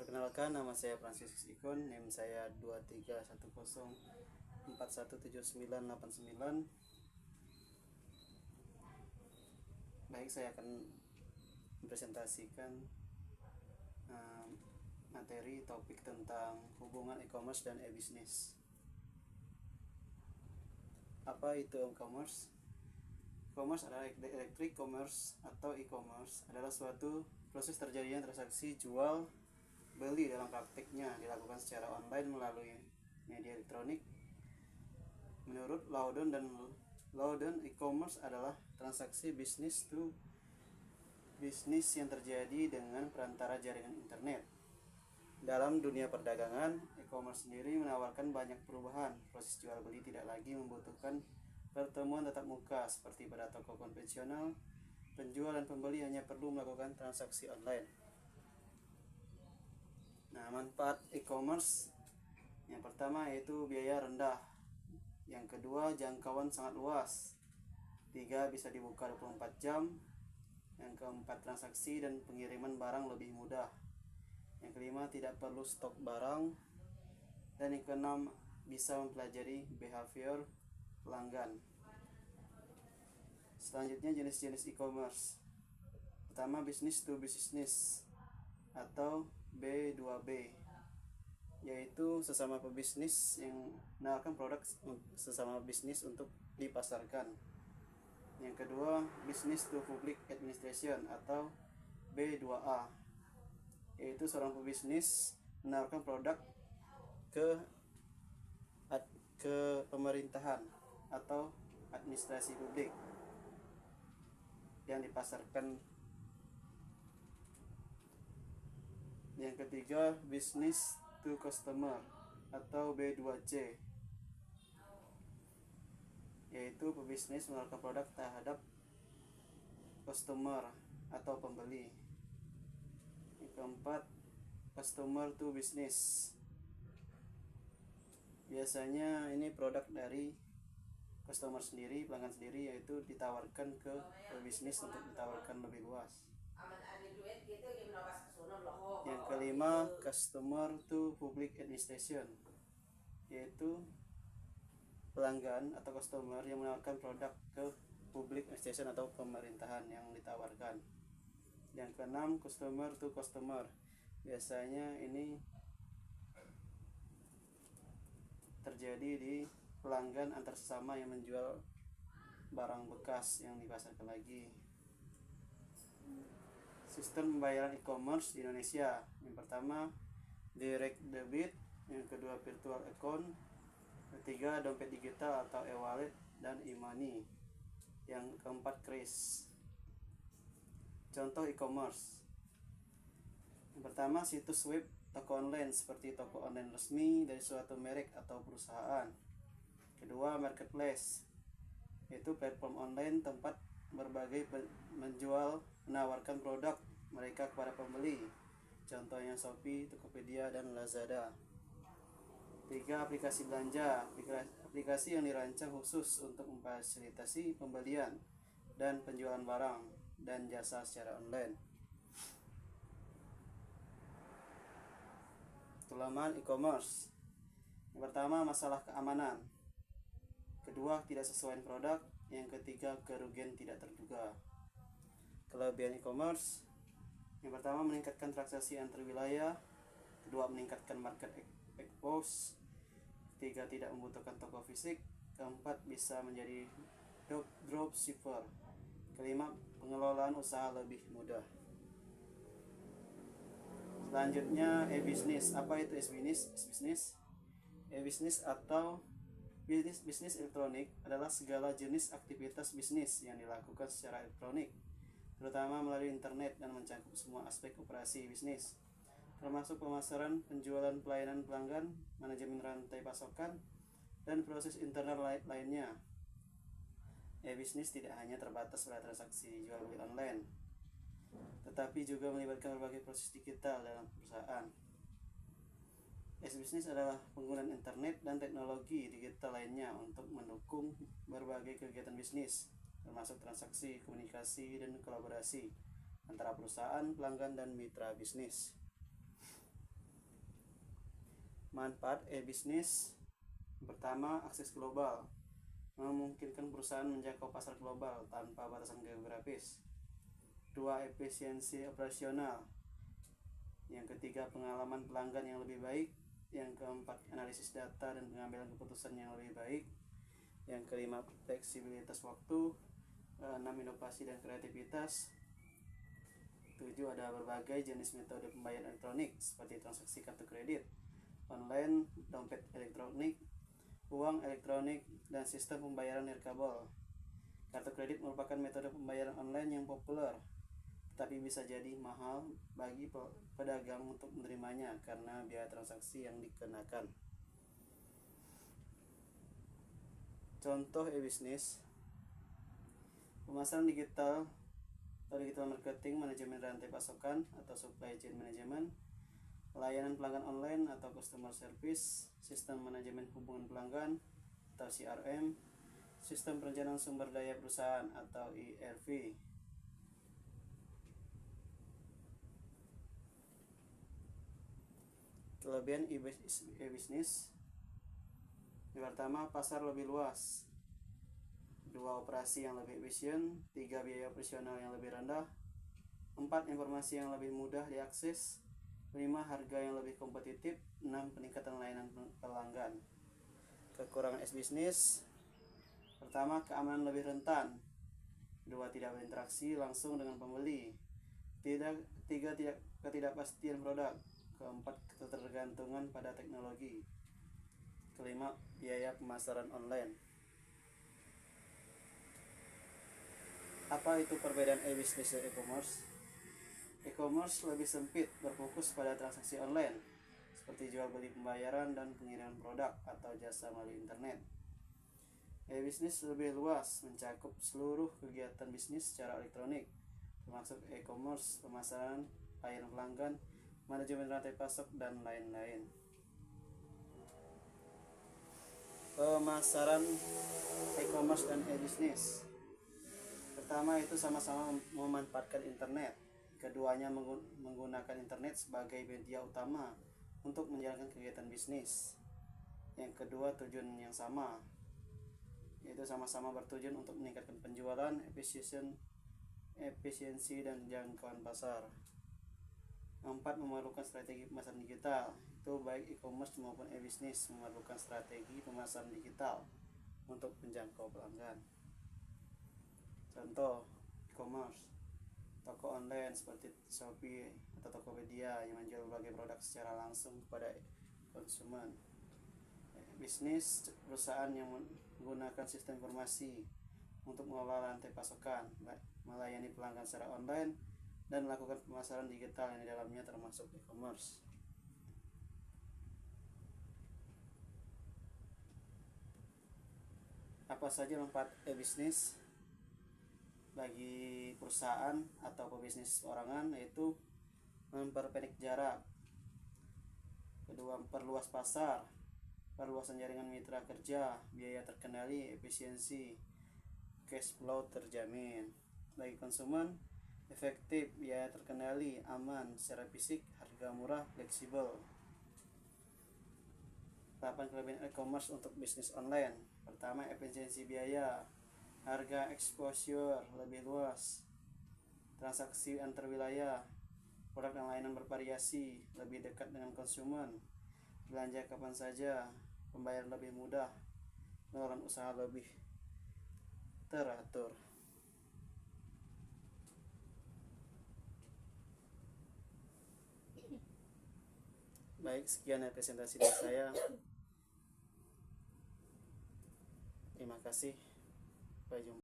Perkenalkan, nama saya Francis Ikon, NIM saya 2310417989. Baik, saya akan mempresentasikan materi topik tentang hubungan e-commerce dan e-business. Apa itu e-commerce? E-commerce adalah electronic commerce atau e-commerce adalah suatu proses terjadinya transaksi jual beli dalam praktiknya dilakukan secara online melalui media elektronik. Menurut Loudon, e-commerce adalah transaksi business to business yang terjadi dengan perantara jaringan internet. Dalam dunia perdagangan, e-commerce sendiri menawarkan banyak perubahan. Proses jual beli tidak lagi membutuhkan pertemuan tatap muka seperti pada toko konvensional. Penjual dan pembeli hanya perlu melakukan transaksi online. Nah, manfaat e-commerce yang pertama yaitu biaya rendah. Yang kedua, jangkauan sangat luas. 3, bisa dibuka 24 jam. Yang keempat, transaksi dan pengiriman barang lebih mudah. Yang kelima, tidak perlu stok barang. Dan yang keenam, bisa mempelajari behavior pelanggan. Selanjutnya, jenis-jenis e-commerce. Pertama, business to business atau B2B, yaitu sesama pebisnis yang menawarkan produk sesama bisnis untuk dipasarkan. Yang kedua, business to public administration atau B2A, yaitu seorang pebisnis menawarkan produk ke pemerintahan atau administrasi publik yang dipasarkan. Yang ketiga, business to customer atau B2C, yaitu pebisnis menawarkan produk terhadap customer atau pembeli. Yang keempat, customer to business. Biasanya ini produk dari customer sendiri, pelanggan sendiri, yaitu ditawarkan ke pebisnis untuk ditawarkan lebih luas. Yang kelima, customer to public administration, yaitu pelanggan atau customer yang menawarkan produk ke public administration atau pemerintahan yang ditawarkan. Yang keenam, customer to customer. Biasanya ini terjadi di pelanggan antar sesama yang menjual barang bekas yang dipasarkan lagi. Sistem pembayaran e-commerce di Indonesia. Yang pertama, direct debit. Yang kedua, virtual account. Ketiga, dompet digital atau e-wallet dan e-money. Yang keempat, kris. Contoh e-commerce. Yang pertama, situs web toko online seperti toko online resmi dari suatu merek atau perusahaan. Kedua, marketplace, yaitu platform online tempat berbagai menjual menawarkan produk mereka kepada pembeli. Contohnya Shopee, Tokopedia, dan Lazada. 3, aplikasi belanja, aplikasi yang dirancang khusus untuk memfasilitasi pembelian dan penjualan barang dan jasa secara online. Kelemahan e-commerce. Yang pertama, masalah keamanan. Kedua, tidak sesuai produk. Yang ketiga, kerugian tidak terduga. Kelebihan e-commerce. Yang pertama, meningkatkan transaksi antar wilayah. Kedua, meningkatkan market expose. Ketiga, tidak membutuhkan toko fisik. Keempat, bisa menjadi dropshipper. Kelima, pengelolaan usaha lebih mudah. Selanjutnya, e-business. Apa itu e-business? E-business atau bisnis elektronik adalah segala jenis aktivitas bisnis yang dilakukan secara elektronik, terutama melalui internet, dan mencakup semua aspek operasi bisnis, termasuk pemasaran, penjualan, pelayanan pelanggan, manajemen rantai pasokan, dan proses internal lainnya. E-business tidak hanya terbatas pada transaksi jual beli online, tetapi juga melibatkan berbagai proses digital dalam perusahaan. E-business adalah penggunaan internet dan teknologi digital lainnya untuk mendukung berbagai kegiatan bisnis, termasuk transaksi, komunikasi, dan kolaborasi antara perusahaan, pelanggan, dan mitra bisnis. Manfaat e-bisnis: pertama, akses global, memungkinkan perusahaan menjangkau pasar global tanpa batasan geografis. Dua, efisiensi operasional. Yang ketiga, pengalaman pelanggan yang lebih baik. Yang keempat, analisis data dan pengambilan keputusan yang lebih baik. Yang kelima, fleksibilitas waktu. 6, inovasi dan kreativitas. 7, ada berbagai jenis metode pembayaran elektronik seperti transaksi kartu kredit, online, dompet elektronik, uang elektronik, dan sistem pembayaran nirkabel. Kartu kredit merupakan metode pembayaran online yang populer, tapi bisa jadi mahal bagi pedagang untuk menerimanya karena biaya transaksi yang dikenakan. Contoh e-bisnis: pemasaran digital atau digital marketing, manajemen rantai pasokan atau supply chain management, layanan pelanggan online atau customer service, sistem manajemen hubungan pelanggan atau CRM, sistem perencanaan sumber daya perusahaan atau ERP. Kelebihan e-bisnis: yang pertama, pasar lebih luas. 2, operasi yang lebih efisien. 3, biaya operasional yang lebih rendah. 4, informasi yang lebih mudah diakses. 5, harga yang lebih kompetitif. 6, peningkatan layanan pelanggan. Kekurangan e-bisnis: pertama, keamanan lebih rentan. 2, tidak berinteraksi langsung dengan pembeli. 3, ketidakpastian produk. 4, ketergantungan pada teknologi. 5, biaya pemasaran online. Apa itu perbedaan e-bisnis dan e-commerce? E-commerce lebih sempit, berfokus pada transaksi online seperti jual beli pembayaran dan pengiriman produk atau jasa melalui internet. E-bisnis lebih luas, mencakup seluruh kegiatan bisnis secara elektronik, termasuk e-commerce, pemasaran, layanan pelanggan, manajemen rantai pasok, dan lain-lain. Pemasaran e-commerce dan e-bisnis: pertama, itu sama-sama memanfaatkan internet. Keduanya menggunakan internet sebagai media utama untuk menjalankan kegiatan bisnis. Yang kedua, tujuan yang sama, yaitu sama-sama bertujuan untuk meningkatkan penjualan, efisiensi dan jangkauan pasar. 4, memerlukan strategi pemasaran digital. Itu baik e-commerce maupun e-bisnis memerlukan strategi pemasaran digital untuk menjangkau pelanggan. Contoh e-commerce: toko online seperti Shopee atau Tokopedia yang menjual berbagai produk secara langsung kepada konsumen. Bisnis: perusahaan yang menggunakan sistem informasi untuk mengelola rantai pasokan, melayani pelanggan secara online, dan melakukan pemasaran digital yang di dalamnya termasuk e-commerce. Apa saja manfaat e-bisnis bagi perusahaan atau pebisnis perorangan? Yaitu memperpendek jarak. Kedua, memperluas pasar, perluasan jaringan mitra kerja, biaya terkendali, efisiensi, cash flow terjamin. Bagi konsumen, efektif, biaya terkendali, aman, secara fisik, harga murah, fleksibel. 8, kelebihan e-commerce untuk bisnis online: pertama, efisiensi biaya, harga exposure lebih luas, transaksi antar wilayah, produk dan layanan bervariasi, lebih dekat dengan konsumen, belanja kapan saja, pembayaran lebih mudah, pengelolaan usaha lebih teratur. Baik, sekian presentasi dari saya. Terima kasih. Sampai jumpa.